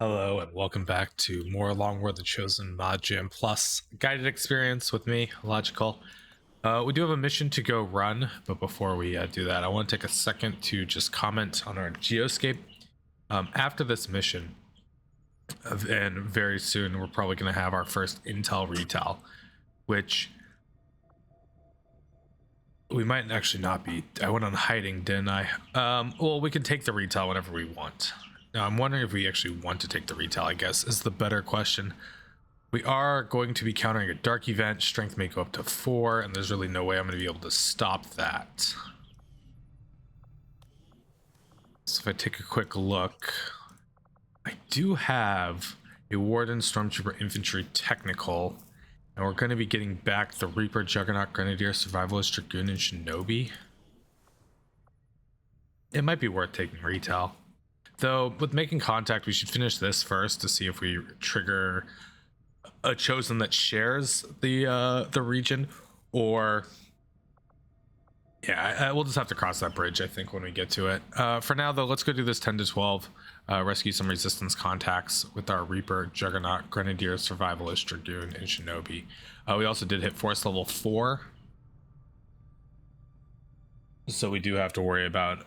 Hello and welcome back to more Long War the Chosen Mod Jam Plus guided experience with me, Logical. We do have a mission to go run, but before we do that, I want to take a second to just comment on our geoscape. After this mission, and very soon, we're probably going to have our first Intel Retail, which we might actually not be. I went on hiding, didn't I? Well, we can take the Retail whenever we want. Now, I'm wondering if we actually want to take the Retail, I guess, is the better question. We are going to be countering a dark event. Strength may go up to 4, and there's really no way I'm going to be able to stop that. So if I take a quick look, I do have a Warden Stormtrooper Infantry Technical, and we're going to be getting back the Reaper, Juggernaut, Grenadier, Survivalist, Dragoon, and Shinobi. It might be worth taking Retail. Though, with making contact, we should finish this first to see if we trigger a chosen that shares the region, or yeah, we'll just have to cross that bridge, I think, when we get to it. For now, though, let's go do this 10 to 12, rescue some resistance contacts with our Reaper, Juggernaut, Grenadier, Survivalist, Dragoon, and Shinobi. We also did hit force level 4, so we do have to worry about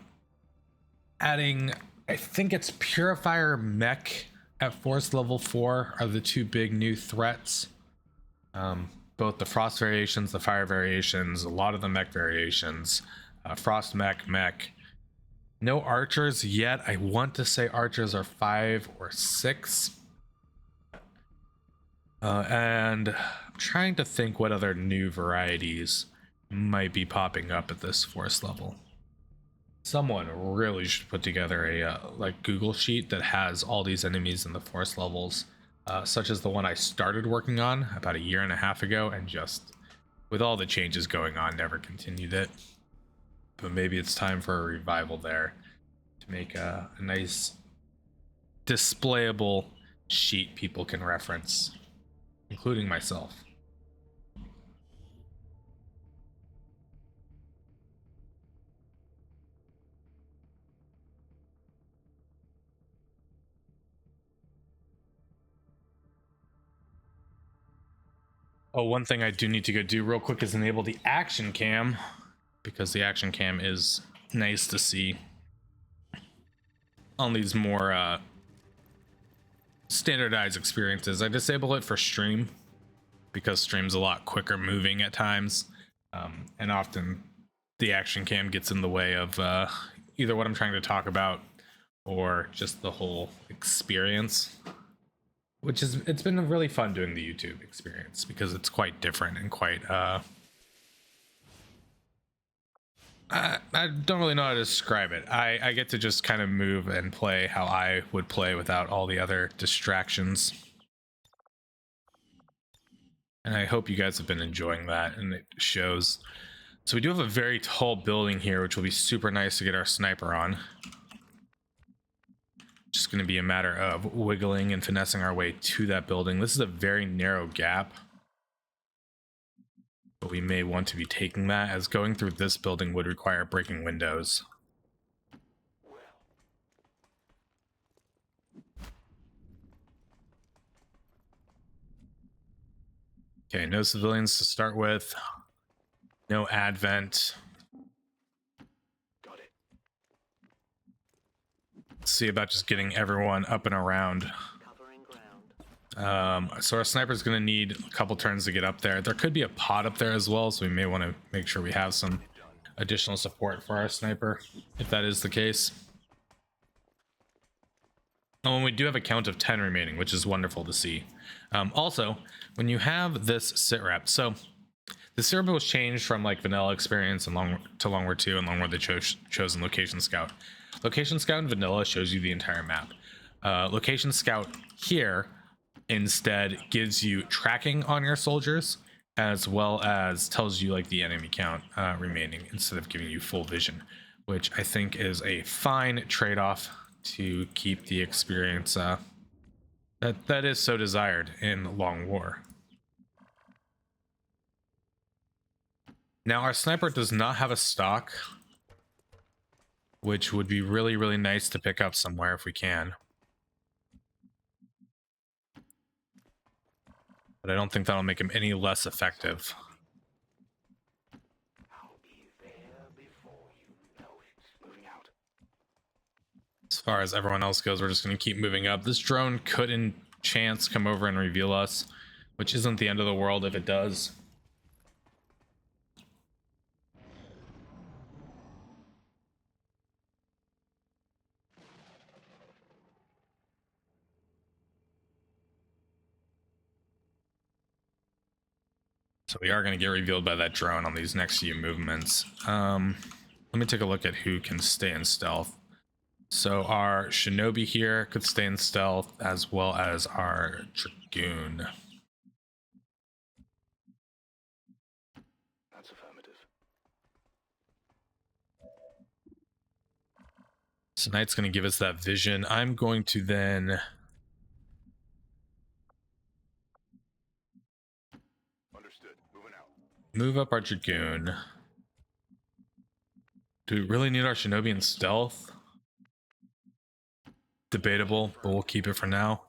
adding, I think it's Purifier Mech at force level 4 are the two big new threats. Both the frost variations, the fire variations, a lot of the mech variations. Frost mech. No archers yet. I want to say archers are 5 or 6. And I'm trying to think what other new varieties might be popping up at this force level. Someone really should put together a like Google sheet that has all these enemies in the force levels, such as the one I started working on about a year and a half ago, and just with all the changes going on, never continued it. But maybe it's time for a revival there to make a nice displayable sheet people can reference, including myself. Oh, one thing I do need to go do real quick is enable the action cam, because the action cam is nice to see on these more standardized experiences. I disable it for stream because stream's a lot quicker moving at times, and often the action cam gets in the way of either what I'm trying to talk about or just the whole experience. Which is, it's been really fun doing the YouTube experience because it's quite different and quite I don't really know how to describe it. I get to just kind of move and play how I would play without all the other distractions. And I hope you guys have been enjoying that, and it shows. So we do have a very tall building here, which will be super nice to get our sniper on. Just going to be a matter of wiggling and finessing our way to that building. This is a very narrow gap, but we may want to be taking that, as going through this building would require breaking windows. Okay, no civilians to start with. No advent. Let's see about just getting everyone up and around. So our sniper's going to need a couple turns to get up there. There could be a pod up there as well, so we may want to make sure we have some additional support for our sniper, if that is the case. And we do have a count of 10 remaining, which is wonderful to see. Also, when you have this sit rep, so the sit rep was changed from like vanilla experience and Long War 2 and Long War the Chosen Location Scout. Location Scout in vanilla shows you the entire map. Location Scout here instead gives you tracking on your soldiers, as well as tells you like the enemy count remaining, instead of giving you full vision, which I think is a fine trade-off to keep the experience that is so desired in Long War. Now our sniper does not have a stock, which would be really, really nice to pick up somewhere if we can. but I don't think that'll make him any less effective. As far as everyone else goes, we're just going to keep moving up. This drone could in chance come over and reveal us, which isn't the end of the world if it does. So we are going to get revealed by that drone on these next few movements. Let me take a look at who can stay in stealth. So our shinobi here could stay in stealth, as well as our dragoon. That's affirmative. So Knight's going to give us that vision. I'm going to then move up our dragoon. Do we really need our shinobi in stealth? Debatable, but we'll keep it for now.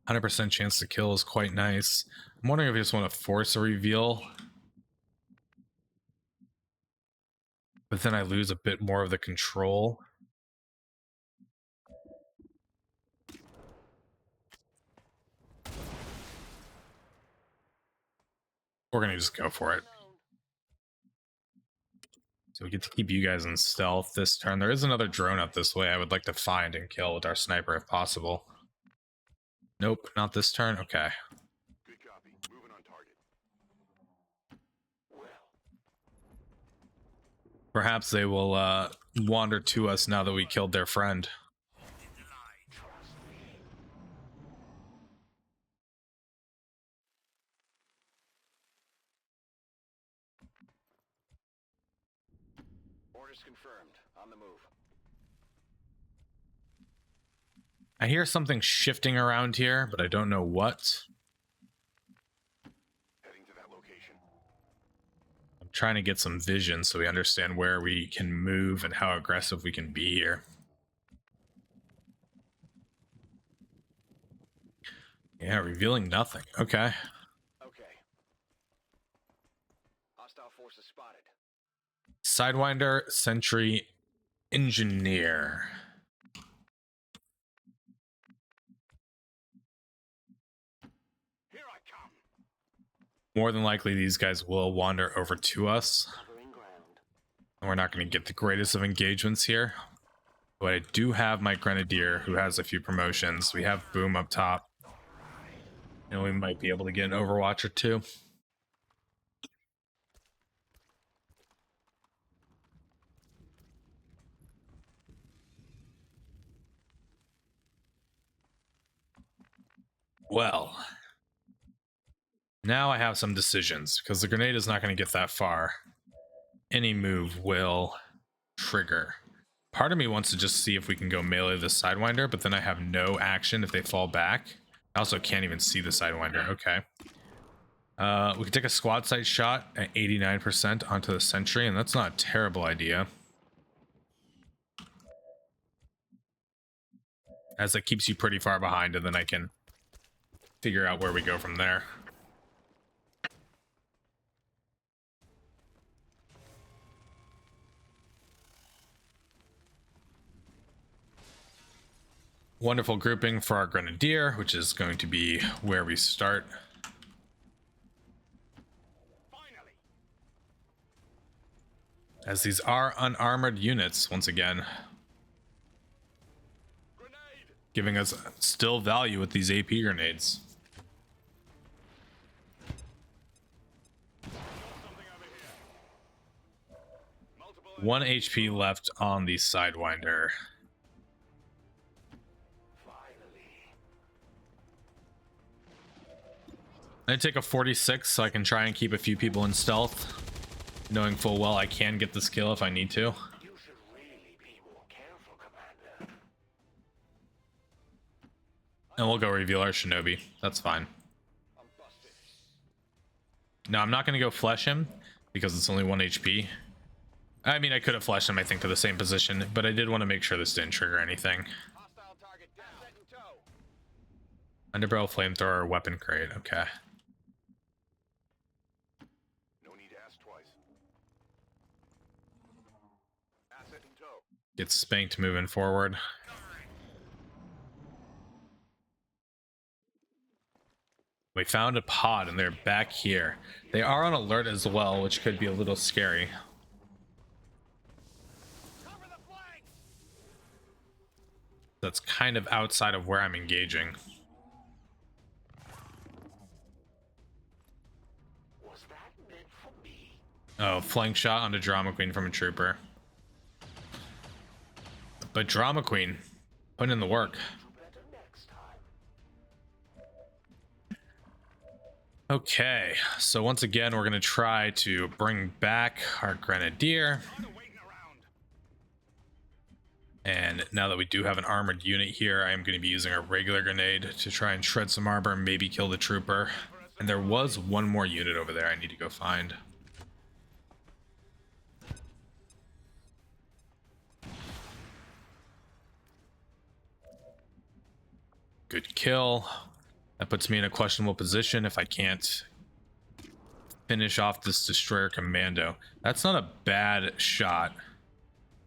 100% chance to kill is quite nice. I'm wondering if we just want to force a reveal, but then I lose a bit more of the control. We're gonna just go for it. So we get to keep you guys in stealth this turn. There is another drone up this way I would like to find and kill with our sniper if possible. Nope, not this turn. Okay. Good copy. Moving on target. Perhaps they will wander to us now that we killed their friend. Orders confirmed. On the move. I hear something shifting around here, but I don't know what. Heading to that location. I'm trying to get some vision so we understand where we can move and how aggressive we can be here. Yeah, revealing nothing. Okay. Okay. Hostile forces spotted. Sidewinder, Sentry, Engineer. Here I come. More than likely, these guys will wander over to us. Covering ground. And we're not going to get the greatest of engagements here. But I do have my Grenadier, who has a few promotions. We have Boom up top. And we might be able to get an Overwatch or two. Well, now I have some decisions, because the grenade is not going to get that far. Any move will trigger. Part of me wants to just see if we can go melee the Sidewinder, but then I have no action if they fall back. I also can't even see the Sidewinder. Okay. We can take a squad sight shot at 89% onto the Sentry, and that's not a terrible idea, as it keeps you pretty far behind, and then I can figure out where we go from there. Wonderful grouping for our Grenadier, which is going to be where we start. Finally. As these are unarmored units, once again, Grenade. giving us still value with these AP grenades. Something over here. Multiple 1 HP left on the Sidewinder. I take a 46 so I can try and keep a few people in stealth, knowing full well I can get this kill if I need to. You should really be more careful, Commander. And we'll go reveal our Shinobi. That's fine. I'm busted. No, I'm not going to go flesh him because it's only 1 HP. I mean, I could have fleshed him, I think, to the same position, but I did want to make sure this didn't trigger anything. Hostile target down. Set in tow. Underbarrel flamethrower, weapon crate. Okay. No need to ask twice. Asset in tow. Get spanked moving forward. We found a pod and they're back here. They are on alert as well, which could be a little scary. Cover the flank! That's kind of outside of where I'm engaging. Was that meant for me? Oh, flank shot onto Drama Queen from a trooper. But Drama Queen, putting in the work. Do better next time. Okay, so once again, we're going to try to bring back our Grenadier. And now that we do have an armored unit here, I am going to be using a regular grenade to try and shred some armor and maybe kill the trooper. And there was one more unit over there I need to go find. Good kill. That puts me in a questionable position if I can't finish off this destroyer commando. That's not a bad shot,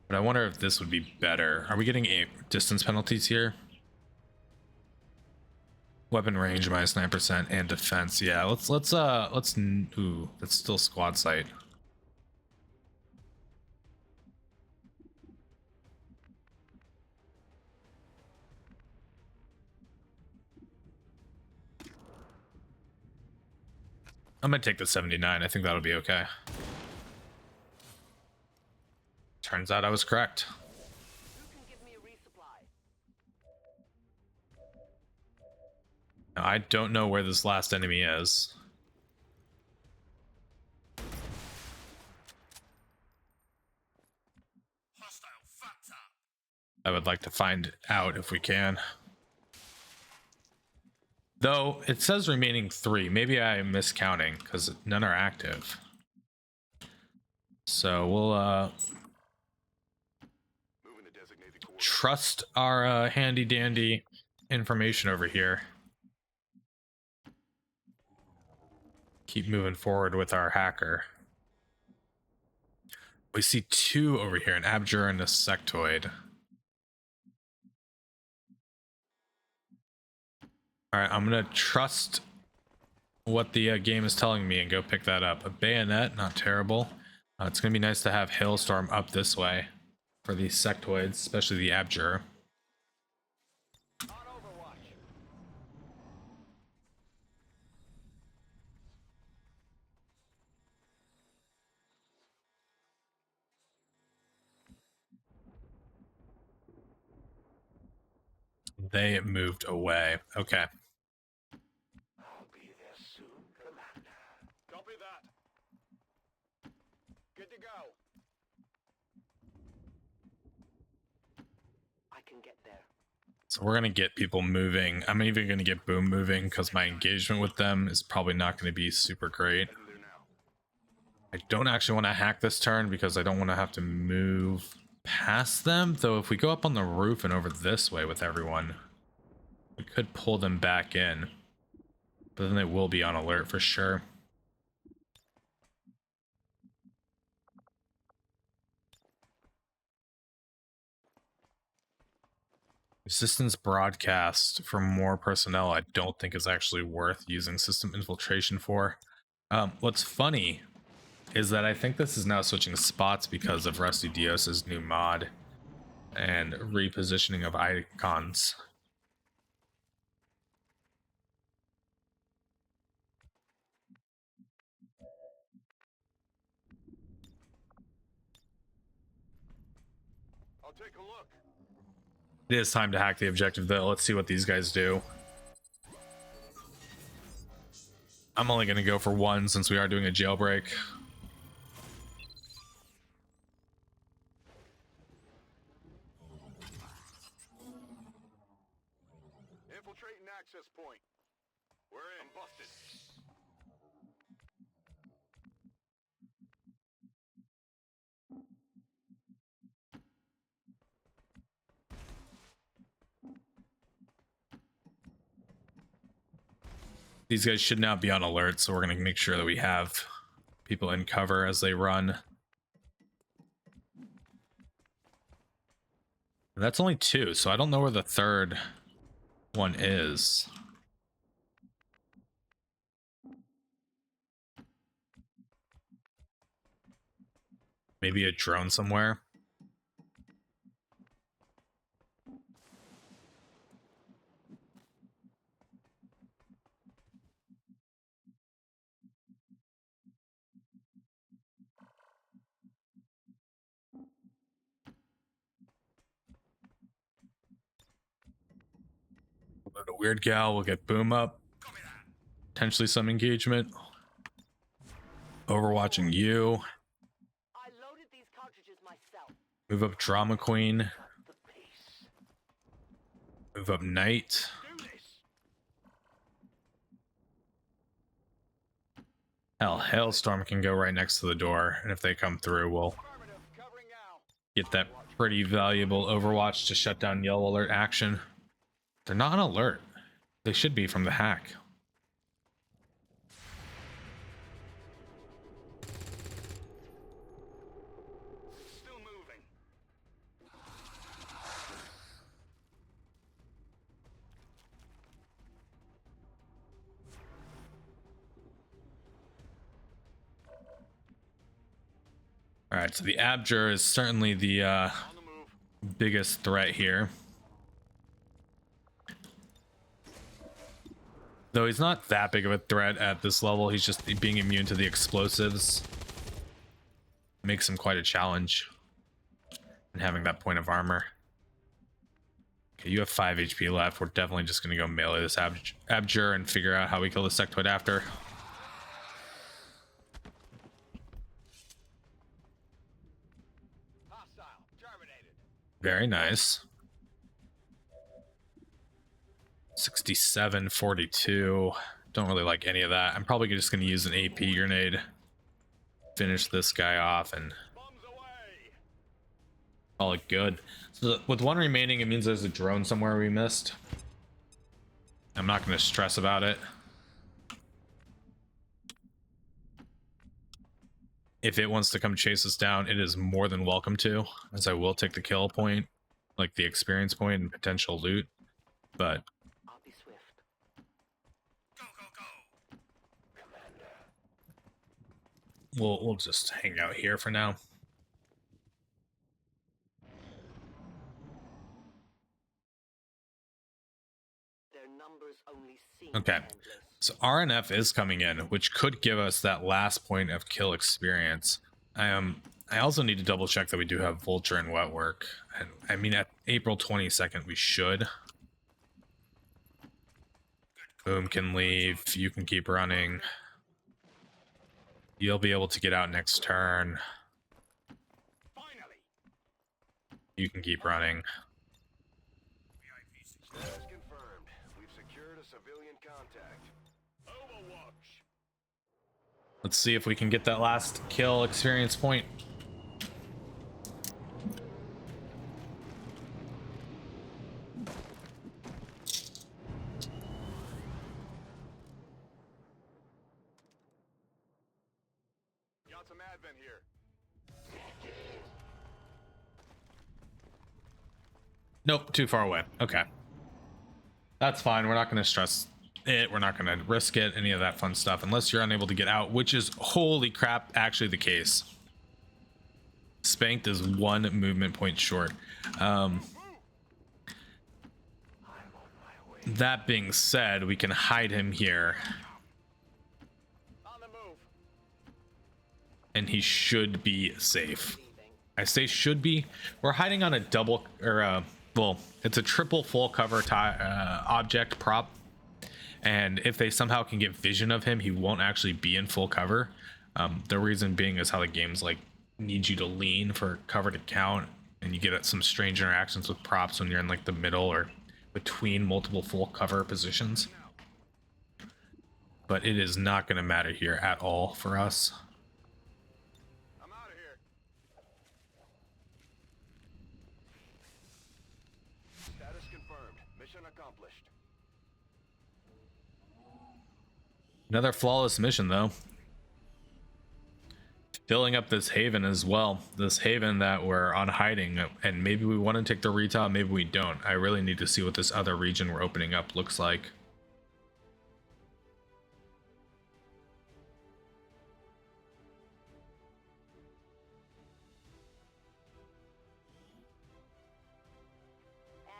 but I wonder if this would be better. Are we getting a distance penalties here? Weapon range minus 9% and defense. Yeah, ooh, that's still squad sight. I'm gonna take the 79. I think that'll be okay. Turns out I was correct. You can give me a resupply. Now, I don't know where this last enemy is. I would like to find out if we can. Though it says remaining 3. Maybe I'm miscounting because none are active. So we'll Moving to designated coordinates. trust our handy dandy information over here. Keep moving forward with our hacker. We see 2 over here, an abjure and a sectoid. All right, I'm gonna trust what the game is telling me and go pick that up. A bayonet, not terrible. It's gonna be nice to have Hailstorm up this way for these sectoids, especially the abjure. On Overwatch. They moved away. Okay. I'll be there soon, Commander. Copy that. Good to go. I can get there. So we're gonna get people moving. I'm even gonna get Boom moving because my engagement with them is probably not gonna be super great. Heading there now. I don't actually want to hack this turn because I don't want to have to move past them. Though if we go up on the roof and over this way with everyone, we could pull them back in. But then they will be on alert for sure. Resistance broadcast for more personnel I don't think is actually worth using system infiltration for. What's funny is that I think this is now switching spots because of Rusty Dios's new mod and repositioning of icons. I'll take a look. It is time to hack the objective though. Let's see what these guys do. I'm only going to go for 1 since we are doing a jailbreak. Infiltrating access point. We're in. I'm busted. These guys should now be on alert, so we're going to make sure that we have people in cover as they run. That's only 2, so I don't know where the third one is. Maybe a drone somewhere. We'll go to Weird Gal, we'll get Boom up. Potentially some engagement. Overwatching you. I loaded these cartridges myself. Move up Drama Queen. The pace. Move up Knight. Do this. Hell, Hailstorm can go right next to the door, and if they come through, we'll Affirmative. Covering now. get that pretty valuable Overwatch to shut down yellow alert action. They're not on alert. They should be from the hack. Still moving. All right, so the Abjur is certainly the On the move. biggest threat here. Though he's not that big of a threat at this level, he's just being immune to the explosives. Makes him quite a challenge. And having that point of armor. Okay, you have 5 HP left. We're definitely just going to go melee this Abjur and figure out how we kill the sectoid after. Hostile. Terminated. Very nice. 67-42. Don't really like any of that. I'm probably just going to use an AP grenade. Finish this guy off and Bombs away. call it good. So with 1 remaining, it means there's a drone somewhere we missed. I'm not going to stress about it. If it wants to come chase us down, it is more than welcome to, as I will take the kill point, like the experience point and potential loot. But I'll be swift. Go, go, go. we'll just hang out here for now. Their numbers only seem Okay. endless. So RNF is coming in, which could give us that last point of kill experience. I also need to double check that we do have Vulture and Wet Work. And I mean, at April 22nd, we should. Boom can leave. You can keep running. You'll be able to get out next turn. Finally. You can keep running. Status confirmed. We've secured a civilian contact. Overwatch. Let's see if we can get that last kill experience point. Got some advent here. Nope, too far away. Okay. That's fine. We're not going to stress it. We're not going to risk it, any of that fun stuff, unless you're unable to get out, which is, holy crap, actually the case. Spanked is 1 movement point short. That being said, we can hide him here, On the move. and he should be safe. Leaving. I say should be. We're hiding on a double, or well, it's a triple full cover object prop. And if they somehow can get vision of him, he won't actually be in full cover. The reason being is how the game's like needs you to lean for cover to count, and you get some strange interactions with props when you're in like the middle or between multiple full cover positions. But it is not going to matter here at all for us. I'm out of here. Status confirmed. Mission accomplished. Another flawless mission, though. Filling up this haven as well. This haven that we're on hiding, and maybe we want to take the retail, maybe we don't. I really need to see what this other region we're opening up looks like.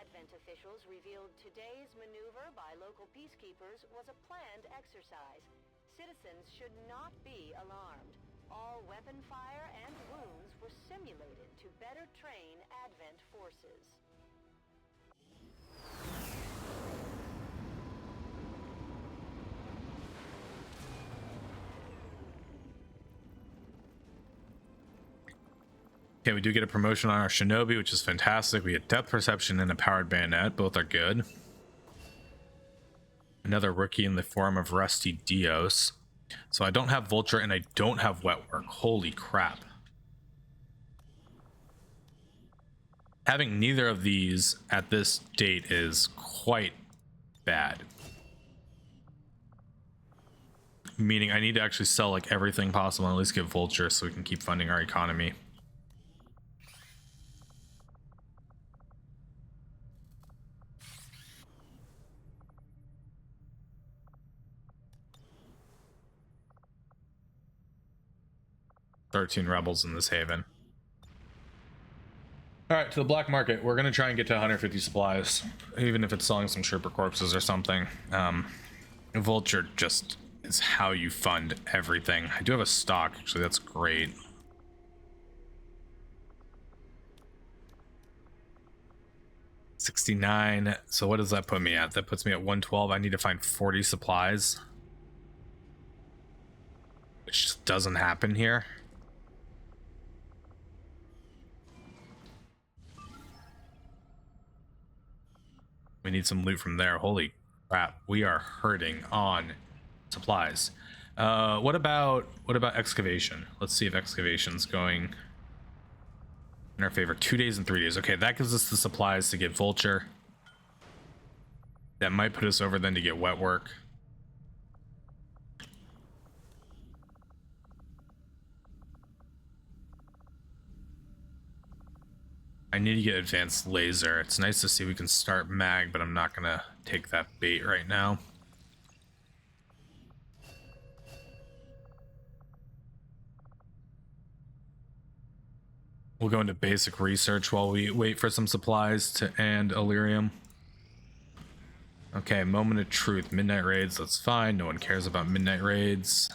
Advent officials revealed today's maneuver by local peacekeepers was a planned exercise. Citizens should not be alarmed. All weapon fire and wounds were simulated to better train Advent forces. Okay, we do get a promotion on our Shinobi, which is fantastic. We get depth perception and a powered bayonet. Both are good. Another rookie in the form of Rusty Dios. So I don't have Vulture and I don't have Wet Work. Holy crap. Having neither of these at this date is quite bad. Meaning I need to actually sell like everything possible and at least get Vulture so we can keep funding our economy. $13 rebels in this haven. All right, to the black market. We're gonna try and get to 150 supplies, even if it's selling some Sherpa corpses or something. Vulture just is how you fund everything. I do have a stock, actually. That's great. $69. So what does that put me at? That puts me at 112. I need to find 40 supplies, which just doesn't happen here. We need some loot from there. Holy crap, we are hurting on supplies. What about excavation? Let's see if excavation's going in our favor. 2 days and 3 days. Okay, that gives us the supplies to get Vulture. That might put us over then to get Wet Work. I need to get advanced laser. It's nice to see we can start mag, but I'm not gonna take that bait right now. We'll go into basic research while we wait for some supplies to and Illyrium. Okay, moment of truth. Midnight raids, that's fine. No one cares about midnight raids.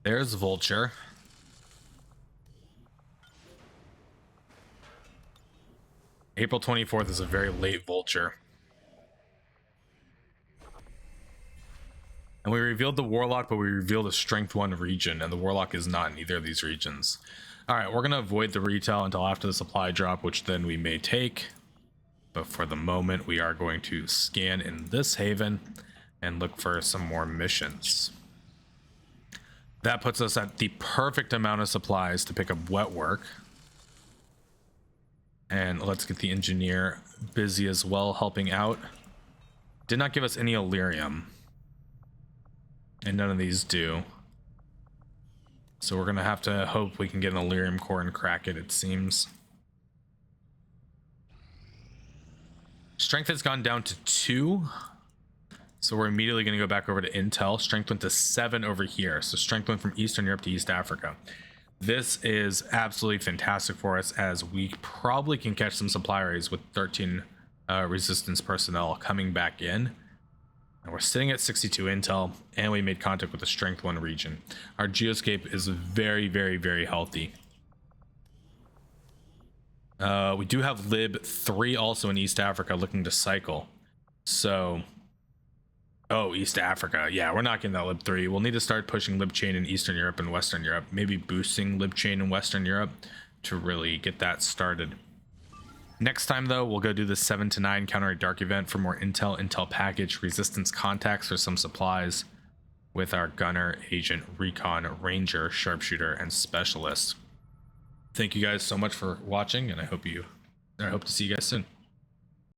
There's Vulture. April 24th is a very late Vulture. And we revealed the Warlock, but we revealed a Strength 1 region, and the Warlock is not in either of these regions. Alright, we're going to avoid the retail until after the supply drop, which then we may take. But for the moment, we are going to scan in this haven and look for some more missions. That puts us at the perfect amount of supplies to pick up Wet Work. And let's get the engineer busy as well, helping out. Did not give us any Illyrium. And none of these do. So we're going to have to hope we can get an Illyrium core and crack it, it seems. Strength has gone down to 2. So we're immediately going to go back over to Intel. Strength went to 7 over here. So strength went from Eastern Europe to East Africa. This is absolutely fantastic for us, as we probably can catch some supply raids with 13 resistance personnel coming back in. And we're sitting at 62 intel, and we made contact with the Strength 1 region. Our geoscape is very, very, very healthy. We do have Lib 3 also in East Africa looking to cycle. So... Oh, East Africa. Yeah, we're not getting that Lib 3. We'll need to start pushing Lib Chain in Eastern Europe and Western Europe. Maybe boosting Lib Chain in Western Europe to really get that started. Next time, though, we'll go do the 7 to 9 Counter a Dark event for more intel package, resistance contacts for some supplies with our Gunner, Agent, Recon, Ranger, Sharpshooter, and Specialist. Thank you guys so much for watching, and I hope to see you guys soon.